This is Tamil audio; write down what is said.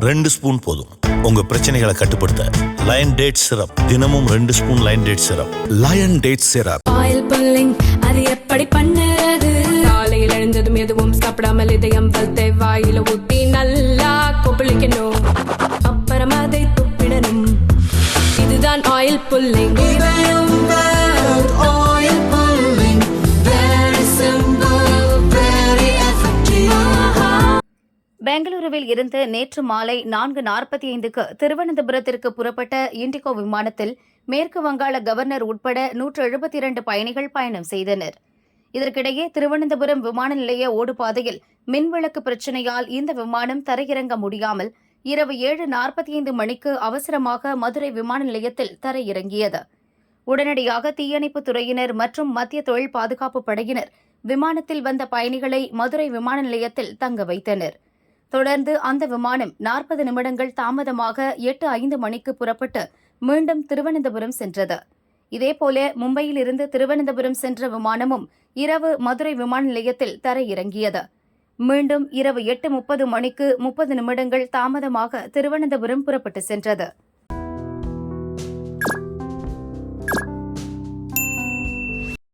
2 ஸ்பூன் போதும். உங்க பிரச்சனைகளை கட்டுப்படுத்த லயன் டேட் சிரப். தினமும் 2 spoon Lion date syrup. Lion date syrup. Oil pulling அது எப்படி பண்ணுறது? காலையில் எழுந்ததும் எதுவும் சாப்பிடாமல் இதயம் வளர்த்து வாயில ஊத்தி நல்லா கொப்பளிக்கணும். அப்புறம் அதை துப்பிடணும். இதுதான் ஆயில் புல்லிங். பெங்களூருவில் இருந்து நேற்று மாலை 4:45க்கு திருவனந்தபுரத்திற்கு புறப்பட்ட இண்டிகோ விமானத்தில் மேற்கு வங்காள கவர்னர் உட்பட 172 பயணிகள் பயணம் செய்தனர். இதற்கிடையே திருவனந்தபுரம் விமான நிலைய ஓடுபாதையில் மின்விளக்கு பிரச்சினையால் இந்த விமானம் தரையிறங்க முடியாமல் இரவு 7:45 மணிக்கு அவசரமாக மதுரை விமான நிலையத்தில் தரையிறங்கியது. உடனடியாக தீயணைப்புத் துறையினர் மற்றும் மத்திய தொழில் பாதுகாப்பு படையினர் விமானத்தில் வந்த பயணிகளை மதுரை விமான நிலையத்தில் தங்க வைத்தனர். தொடர்ந்து அந்த விமானம் 40 நிமிடங்கள் தாமதமாக 8:05 மணிக்கு புறப்பட்டு மீண்டும் திருவனந்தபுரம் சென்றது. இதேபோல மும்பையில் இருந்து திருவனந்தபுரம் சென்ற விமானமும் இரவு மதுரை விமான நிலையத்தில் தரையிறங்கியது. மீண்டும் இரவு 8:30 மணிக்கு 30 நிமிடங்கள் தாமதமாக திருவனந்தபுரம் புறப்பட்டு சென்றது.